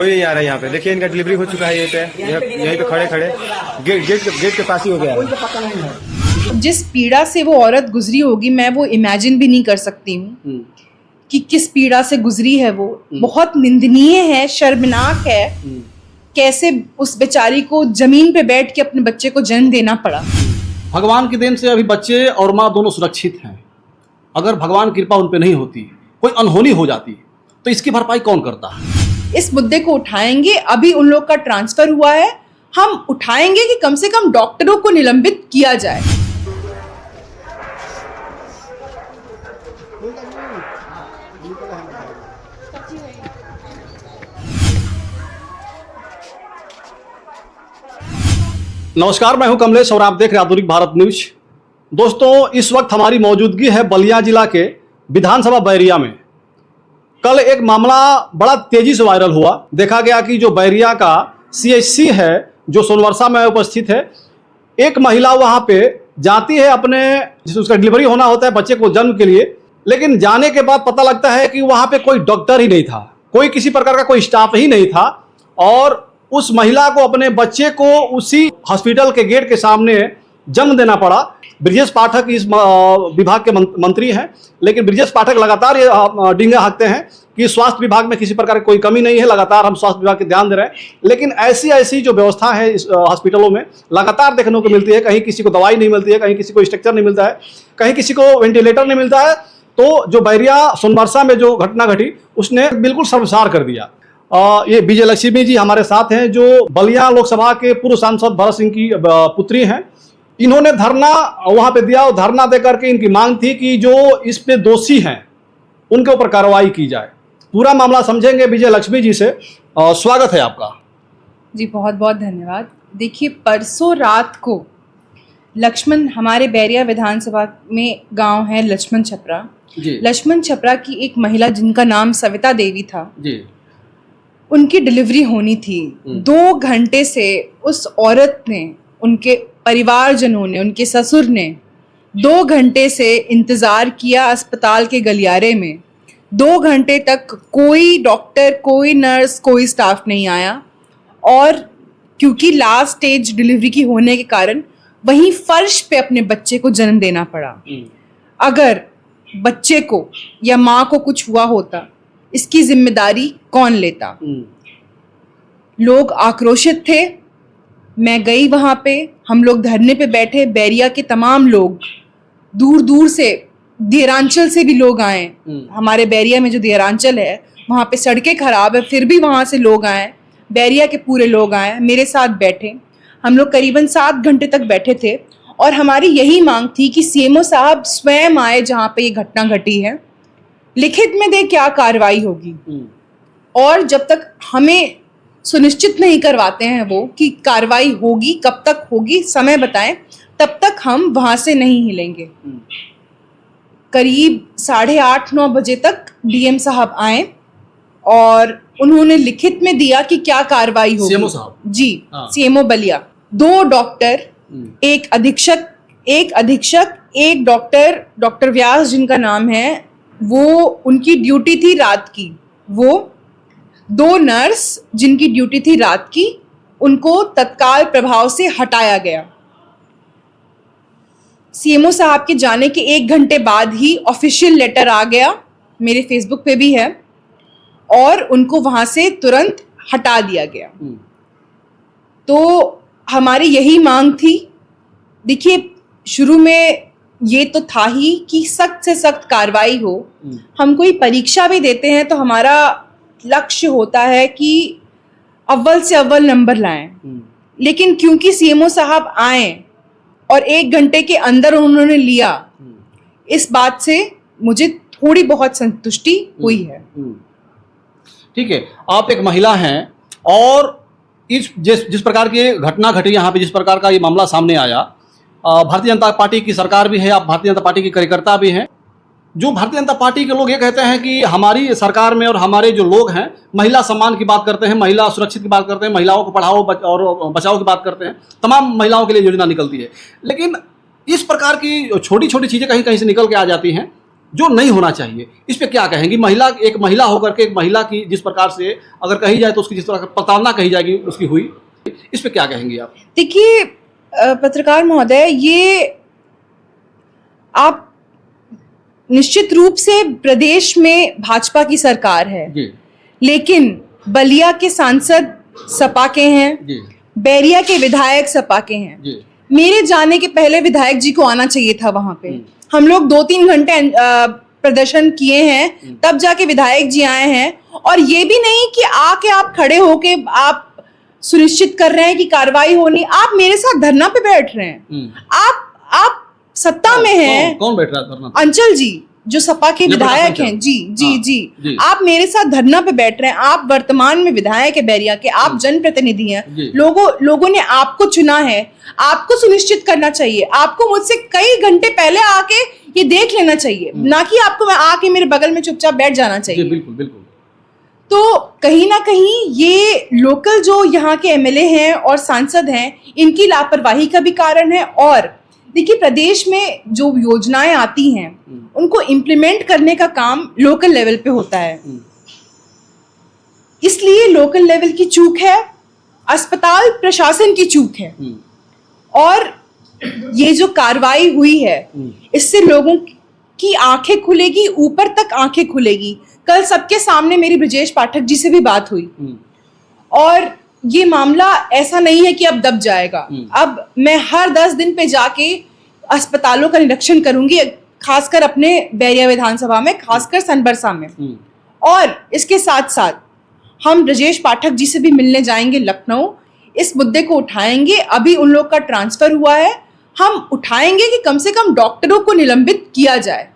कोई नहीं आ रहा है यहाँ पे। देखिए इनका डिलीवरी हो चुका है यहीं पे खड़े खड़े गेट के पास ही हो गया है। जिस पीड़ा से वो औरत गुजरी होगी मैं वो इमेजिन भी नहीं कर सकती हूँ कि किस पीड़ा से गुजरी है वो। बहुत निंदनीय है, शर्मनाक है। कैसे उस बेचारी को जमीन पे बैठ के अपने बच्चे को जन्म देना पड़ा। भगवान की देन से अभी बच्चे और माँ दोनों सुरक्षित हैं। अगर भगवान की कृपा उन पे नहीं होती, कोई अनहोनी हो जाती, तो इसकी भरपाई कौन करता है? इस मुद्दे को उठाएंगे। अभी उन लोग का ट्रांसफर हुआ है, हम उठाएंगे कि कम से कम डॉक्टरों को निलंबित किया जाए। नमस्कार, मैं हूं कमलेश और आप देख रहे हैं आधुनिक भारत न्यूज। दोस्तों, इस वक्त हमारी मौजूदगी है बलिया जिला के विधानसभा बैरिया में। कल एक मामला बड़ा तेजी से वायरल हुआ। देखा गया कि जो बैरिया का CHC है, जो सोनवर्षा में उपस्थित है, एक महिला वहां पे जाती है अपने उसका डिलीवरी होना होता है बच्चे को जन्म के लिए, लेकिन जाने के बाद पता लगता है कि वहां पे कोई डॉक्टर ही नहीं था, कोई किसी प्रकार का कोई स्टाफ ही नहीं था, और उस महिला को अपने बच्चे को उसी हॉस्पिटल के गेट के सामने जन्म देना पड़ा। ब्रजेश पाठक इस विभाग के मंत्री हैं, लेकिन ब्रजेश पाठक लगातार ये डींगा हाँकते हैं कि स्वास्थ्य विभाग में किसी प्रकार की कोई कमी नहीं है, लगातार हम स्वास्थ्य विभाग के ध्यान दे रहे हैं। लेकिन ऐसी जो व्यवस्था है इस हॉस्पिटलों में लगातार देखने को मिलती है। कहीं किसी को दवाई नहीं मिलती है, कहीं किसी को स्ट्रक्चर नहीं मिलता है, कहीं किसी को वेंटिलेटर नहीं मिलता है। तो जो बैरिया सोनवर्षा में जो घटना घटी उसने बिल्कुल शर्मसार कर दिया। ये विजय लक्ष्मी जी हमारे साथ हैं, जो बलिया लोकसभा के पूर्व सांसद भरत सिंह की पुत्री हैं। इन्होंने धरना वहां पे दिया और धरना देकर के इनकी मांग थी कि जो इस पे दोषी हैं उनके ऊपर कार्रवाई की जाए। पूरा मामला समझेंगे विजय लक्ष्मी जी से। स्वागत है आपका। जी बहुत बहुत धन्यवाद। देखिए, परसों रात को लक्ष्मण, हमारे बैरिया विधानसभा में गांव है लक्ष्मण छपरा जी। लक्ष्मण छपरा की एक महिला जिनका नाम सविता देवी था जी, उनकी डिलीवरी होनी थी। 2 घंटे से उस औरत ने, उनके परिवारजनों ने, उनके ससुर ने 2 घंटे से इंतजार किया अस्पताल के गलियारे में। 2 घंटे तक कोई डॉक्टर, कोई नर्स, कोई स्टाफ नहीं आया। और क्योंकि लास्ट स्टेज डिलीवरी की होने के कारण वहीं फर्श पे अपने बच्चे को जन्म देना पड़ा। अगर बच्चे को या माँ को कुछ हुआ होता, इसकी जिम्मेदारी कौन लेता? लोग आक्रोशित थे। मैं गई वहां पे, हम लोग धरने पे बैठे। बैरिया के तमाम लोग, दूर दूर से, देहरांचल से भी लोग आए। हमारे बैरिया में जो देहरांचल है वहां पे सड़कें खराब है, फिर भी वहां से लोग आए। बैरिया के पूरे लोग आए, मेरे साथ बैठे। हम लोग करीबन 7 घंटे तक बैठे थे और हमारी यही मांग थी कि CMO साहब स्वयं आए जहाँ पे ये घटना घटी है, लिखित में दे क्या कार्रवाई होगी। और जब तक हमें सुनिश्चित नहीं करवाते हैं वो कि कार्रवाई होगी, कब तक होगी, समय बताएं, तब तक हम वहां से नहीं हिलेंगे। करीब 8:30-9 बजे तक DM साहब आए और उन्होंने लिखित में दिया कि क्या कार्रवाई होगी। CMO साहब जी, CMO बलिया। 2 डॉक्टर, एक अधीक्षक, एक डॉक्टर व्यास जिनका नाम है, वो उनकी ड्यूटी थी रात की। वो 2 नर्स जिनकी ड्यूटी थी रात की, उनको तत्काल प्रभाव से हटाया गया। CMO साहब के जाने के 1 घंटे बाद ही ऑफिशियल लेटर आ गया, मेरे फेसबुक पे भी है, और उनको वहां से तुरंत हटा दिया गया। तो हमारी यही मांग थी। देखिए, शुरू में ये तो था ही कि सख्त से सख्त कार्रवाई हो। हम कोई परीक्षा भी देते हैं तो हमारा लक्ष्य होता है कि अव्वल से अव्वल नंबर लाएं। लेकिन क्योंकि CMO साहब आए और 1 घंटे के अंदर उन्होंने लिया, इस बात से मुझे थोड़ी बहुत संतुष्टि हुई है। ठीक है, आप एक महिला हैं और जिस प्रकार की घटना घटी यहाँ पे, जिस प्रकार का ये मामला सामने आया, भारतीय जनता पार्टी की सरकार भी है, आप भारतीय जनता पार्टी के कार्यकर्ता भी हैं। जो भारतीय जनता पार्टी के लोग ये कहते हैं कि हमारी सरकार में और हमारे जो लोग हैं महिला सम्मान की बात करते हैं, महिला सुरक्षित की बात करते हैं, महिलाओं को पढ़ाओ और बचाओ की बात करते हैं, तमाम महिलाओं के लिए योजना निकलती है। लेकिन इस प्रकार की छोटी छोटी चीज़ें कहीं कहीं से निकल के आ जाती हैं जो नहीं होना चाहिए, इस पे क्या कहेंगी? एक महिला होकर के, एक महिला की जिस प्रकार से अगर कही जाए तो उसकी जिस प्रकार प्रताड़ना कही जाएगी उसकी हुई, इस पे क्या कहेंगी आप? देखिए पत्रकार महोदय, ये आप निश्चित रूप से प्रदेश में भाजपा की सरकार है जी लेकिन बलिया के सांसद सपा के हैं, जी बैरिया के विधायक सपा के हैं। जी मेरे जाने के पहले विधायक जी को आना चाहिए था वहां पे। हम लोग 2-3 घंटे प्रदर्शन किए हैं, तब जाके विधायक जी आए हैं। और ये भी नहीं कि आके आप खड़े होके आप सुनिश्चित कर रहे हैं कि कार्रवाई होनी, आप मेरे साथ धरना पे बैठ रहे हैं। आप सत्ता में हैं। कौन बैठ रहा है धरना? अंचल जी जो सपा के विधायक हैं। जी जी हाँ, जी जी। आप मेरे साथ धरना पे बैठ रहे हैं। आप वर्तमान में विधायक है बैरिया के, आप जनप्रतिनिधि हैं। लोगों ने आपको चुना है, आपको सुनिश्चित करना चाहिए। आपको मुझसे कई घंटे पहले आके ये देख लेना चाहिए, ना कि आपको आके मेरे बगल में चुपचाप बैठ जाना चाहिए। बिल्कुल बिल्कुल। तो कहीं ना कहीं ये लोकल जो यहाँ के एमएलए हैं और सांसद हैं, इनकी लापरवाही का भी कारण है। और देखिए प्रदेश में जो योजनाएं आती हैं उनको इम्प्लीमेंट करने का काम लोकल लेवल पे होता है, इसलिए लोकल लेवल की चूक है, अस्पताल प्रशासन की चूक है। और ये जो कार्रवाई हुई है इससे लोगों की आंखें खुलेगी, ऊपर तक आंखें खुलेगी। कल सबके सामने मेरी ब्रजेश पाठक जी से भी बात हुई और ये मामला ऐसा नहीं है कि अब दब जाएगा। अब मैं हर 10 दिन पे जाके अस्पतालों का निरीक्षण करूंगी, खासकर अपने बैरिया विधानसभा में, खासकर सनबरसा में। और इसके साथ साथ हम ब्रजेश पाठक जी से भी मिलने जाएंगे लखनऊ, इस मुद्दे को उठाएंगे। अभी उन लोग का ट्रांसफर हुआ है, हम उठाएंगे कि कम से कम डॉक्टरों को निलंबित किया जाए।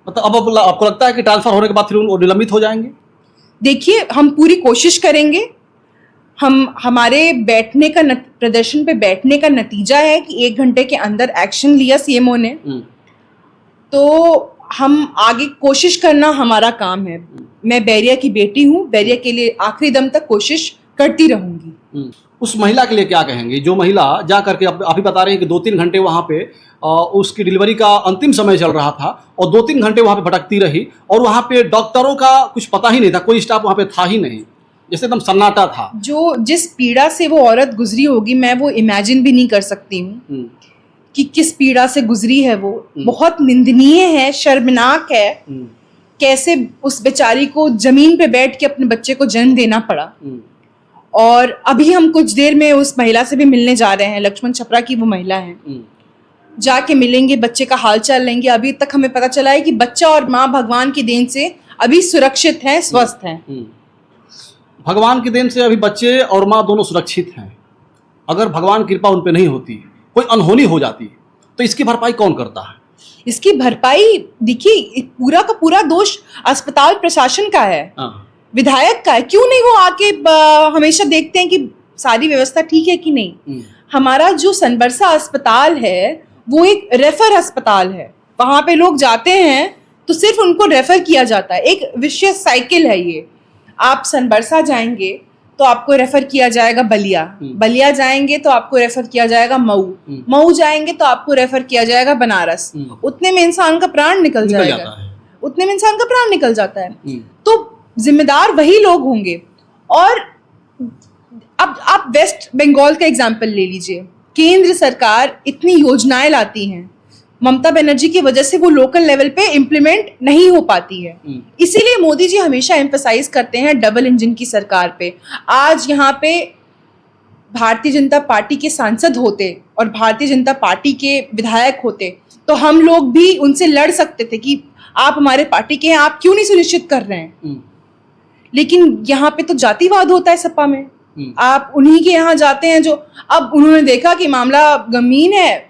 मतलब अब आपको लगता है कि ट्रांसफर होने के बाद फिर वो निलंबित हो जाएंगे? देखिए हम पूरी कोशिश करेंगे। हमारे बैठने का प्रदर्शन पे बैठने का नतीजा है कि 1 घंटे के अंदर एक्शन लिया सीएमओ ने। तो हम आगे कोशिश करना हमारा काम है। मैं बैरिया की बेटी हूँ, बैरिया के लिए आखिरी दम तक कोशिश करती रहूंगी। उस महिला के लिए क्या कहेंगे जो महिला जा करके आप ही बता रहे हैं कि 2-3 घंटे वहाँ पे उसकी डिलीवरी का अंतिम समय चल रहा था और 2-3 घंटे वहाँ पे भटकती रही और वहाँ पे डॉक्टरों का कुछ पता ही नहीं था, कोई स्टाफ वहाँ पे था ही नहीं, जैसे एकदम सन्नाटा था। जो जिस पीड़ा से वो औरत गुजरी होगी मैं वो इमेजिन भी नहीं कर सकती हूँ कि किस पीड़ा से गुजरी है वो। बहुत निंदनीय है, शर्मनाक है। कैसे उस बेचारी को जमीन पे बैठ के अपने बच्चे को जन्म देना पड़ा। और अभी हम कुछ देर में उस महिला से भी मिलने जा रहे हैं, लक्ष्मण छपरा की वो महिला है। जाके मिलेंगे, बच्चे का हाल चाल लेंगे। अभी तक हमें पता चला है कि बच्चा और माँ भगवान की देन से अभी सुरक्षित हैं, स्वस्थ हैं। भगवान की देन से अभी बच्चे और माँ दोनों सुरक्षित हैं। अगर भगवान की कृपा उन पे नहीं होती, कोई अनहोनी हो जाती, तो इसकी भरपाई कौन करता है? इसकी भरपाई देखिए पूरा का पूरा दोष अस्पताल प्रशासन का है, विधायक का है। क्यों नहीं वो आके हमेशा देखते हैं कि सारी व्यवस्था ठीक है कि नहीं। हमारा जो सनबरसा अस्पताल है वो एक रेफर अस्पताल है। वहां पे लोग जाते हैं तो सिर्फ उनको रेफर किया जाता है। एक विशेष साइकिल है ये। आप सनबरसा जाएंगे तो आपको रेफर किया जाएगा बलिया, बलिया जाएंगे तो आपको रेफर किया जाएगा मऊ, मऊ जाएंगे तो आपको रेफर किया जाएगा बनारस। उतने में इंसान का प्राण निकल जाएगा, उतने में इंसान का प्राण निकल जाता है। तो जिम्मेदार वही लोग होंगे। और अब आप वेस्ट बंगाल का एग्जाम्पल ले लीजिए। केंद्र सरकार इतनी योजनाएं लाती हैं, ममता बनर्जी की वजह से वो लोकल लेवल पे इम्प्लीमेंट नहीं हो पाती है। इसीलिए मोदी जी हमेशा एम्फसाइज करते हैं डबल इंजन की सरकार पे। आज यहाँ पे भारतीय जनता पार्टी के सांसद होते और भारतीय जनता पार्टी के विधायक होते तो हम लोग भी उनसे लड़ सकते थे कि आप हमारे पार्टी के हैं, आप क्यों नहीं सुनिश्चित कर रहे हैं। लेकिन यहाँ पे तो जातिवाद होता है सपा में। आप उन्हीं के यहाँ जाते हैं जो अब उन्होंने देखा कि मामला गंभीर है,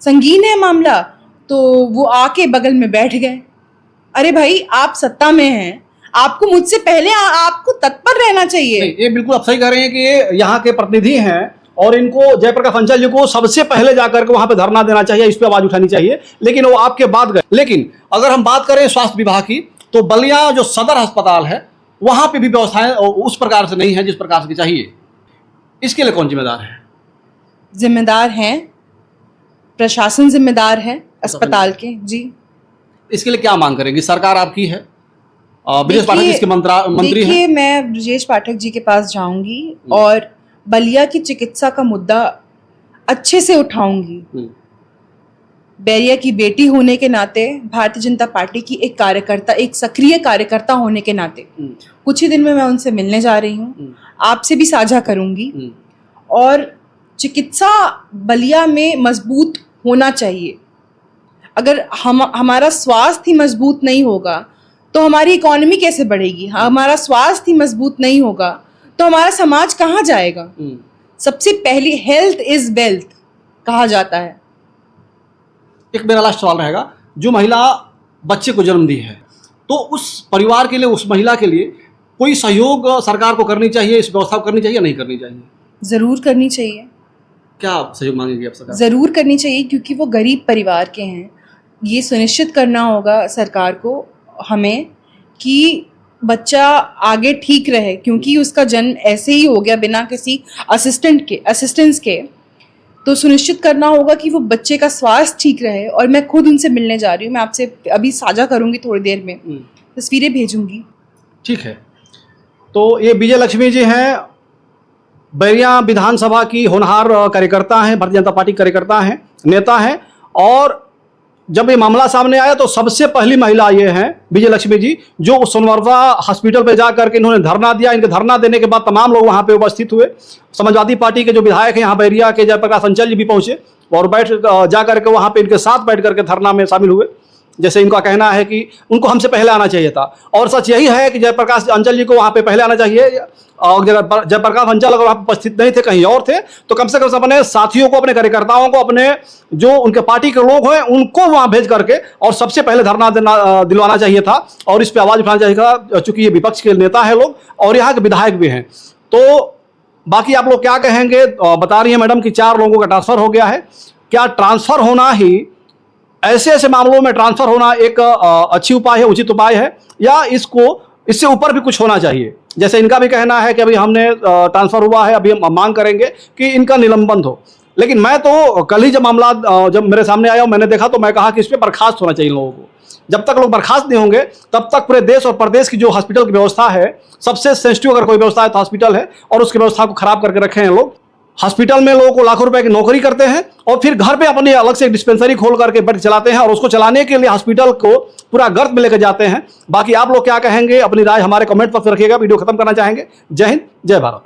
संगीन है मामला, तो वो आके बगल में बैठ गए। अरे भाई आप सत्ता में हैं, आपको मुझसे पहले आपको तत्पर रहना चाहिए। ये बिल्कुल आप सही कह रहे हैं कि ये यहाँ के प्रतिनिधि हैं और इनको जयप्रकाश अंचल जी को सबसे पहले जाकर के वहां पे धरना देना चाहिए, इस पे आवाज उठानी चाहिए, लेकिन वो आपके बाद गए। लेकिन अगर हम बात करें स्वास्थ्य विभाग की तो बलिया जो सदर अस्पताल है वहां पे भी व्यवस्थाएं उस प्रकार से नहीं है जिस प्रकार से चाहिए। इसके लिए कौन जिम्मेदार है? जिम्मेदार हैं प्रशासन, जिम्मेदार है अस्पताल के। जी इसके लिए क्या मांग करेंगी? सरकार आपकी है, ब्रजेश पाठक इसके मंत्री हैं। देखिए, मैं ब्रजेश पाठक जी के पास जाऊंगी और बलिया की चिकित्सा का मुद्दा अच्छे से उठाऊंगी। बैरिया की बेटी होने के नाते, भारतीय जनता पार्टी की एक कार्यकर्ता, एक सक्रिय कार्यकर्ता होने के नाते कुछ ही दिन में मैं उनसे मिलने जा रही हूँ, आपसे भी साझा करूंगी। और चिकित्सा बलिया में मजबूत होना चाहिए। अगर हमारा स्वास्थ्य ही मजबूत नहीं होगा तो हमारी इकोनॉमी कैसे बढ़ेगी? हमारा स्वास्थ्य ही मजबूत नहीं होगा तो हमारा समाज कहाँ जाएगा? सबसे पहली हेल्थ इज वेल्थ कहा जाता है। एक मेरा लास्ट सवाल रहेगा, जो महिला बच्चे को जन्म दी है तो उस परिवार के लिए, उस महिला के लिए कोई सहयोग सरकार को करनी चाहिए, इस व्यवस्था को करनी चाहिए या नहीं करनी चाहिए? जरूर करनी चाहिए। क्या सहयोग मांगेंगे आप सरकार? जरूर करनी चाहिए, क्योंकि वो गरीब परिवार के हैं। ये सुनिश्चित करना होगा सरकार को, हमें, कि बच्चा आगे ठीक रहे, क्योंकि उसका जन्म ऐसे ही हो गया बिना किसी असिस्टेंस के। तो सुनिश्चित करना होगा कि वो बच्चे का स्वास्थ्य ठीक रहे। और मैं खुद उनसे मिलने जा रही हूँ, मैं आपसे अभी साझा करूंगी, थोड़ी देर में तस्वीरें भेजूंगी। ठीक है, तो ये विजय लक्ष्मी जी हैं, बैरिया विधानसभा की होनहार कार्यकर्ता हैं, भारतीय जनता पार्टी कार्यकर्ता हैं, नेता हैं। और जब ये मामला सामने आया तो सबसे पहली महिला ये हैं विजय लक्ष्मी जी, जो सोनवर्धा हॉस्पिटल पे जा करके इन्होंने धरना दिया। इनके धरना देने के बाद तमाम लोग वहाँ पे उपस्थित हुए। समाजवादी पार्टी के जो विधायक हैं यहाँ बैरिया के, जयप्रकाश अंचल जी भी पहुँचे और जा करके वहाँ पे इनके साथ बैठ करके धरना में शामिल हुए। जैसे इनका कहना है कि उनको हमसे पहले आना चाहिए था, और सच यही है कि जयप्रकाश अंचल जी को वहाँ पे पहले आना चाहिए। और जयप्रकाश अंचल अगर वहाँ पे उपस्थित नहीं थे, कहीं और थे, तो कम से कम अपने साथियों को, अपने कार्यकर्ताओं को, अपने जो उनके पार्टी के लोग हैं उनको वहाँ भेज करके और सबसे पहले धरना दिलवाना चाहिए था और इस पर आवाज़ उठाना चाहिए था, चूंकि ये विपक्ष के नेता है लोग और यहाँ के विधायक भी हैं। तो बाकी आप लोग क्या कहेंगे? बता रही हैं मैडम कि 4 लोगों का ट्रांसफ़र हो गया है। क्या ट्रांसफ़र होना ही, ऐसे मामलों में ट्रांसफ़र होना एक अच्छी उपाय है, उचित उपाय है, या इससे ऊपर भी कुछ होना चाहिए? जैसे इनका भी कहना है कि अभी हमने ट्रांसफ़र हुआ है, अभी हम मांग करेंगे कि इनका निलंबन हो। लेकिन मैं तो कल ही जब मामला जब मेरे सामने आया, मैंने देखा तो मैं कहा कि इस पर बर्खास्त होना चाहिए लोगों को। जब तक लोग बर्खास्त नहीं होंगे तब तक पूरे देश और प्रदेश की जो हॉस्पिटल की व्यवस्था है, सबसे सेंसिटिव अगर कोई व्यवस्था है तो हॉस्पिटल है, और उसकी व्यवस्था को खराब करके रखे हैं लोग। हॉस्पिटल में लोगों को लाखों रुपए की नौकरी करते हैं और फिर घर पे अपनी अलग से डिस्पेंसरी खोल करके बेड चलाते हैं और उसको चलाने के लिए हॉस्पिटल को पूरा गर्त में लेकर जाते हैं। बाकी आप लोग क्या कहेंगे? अपनी राय हमारे कमेंट बॉक्स में रखिएगा। वीडियो खत्म करना चाहेंगे। जय हिंद, जय भारत।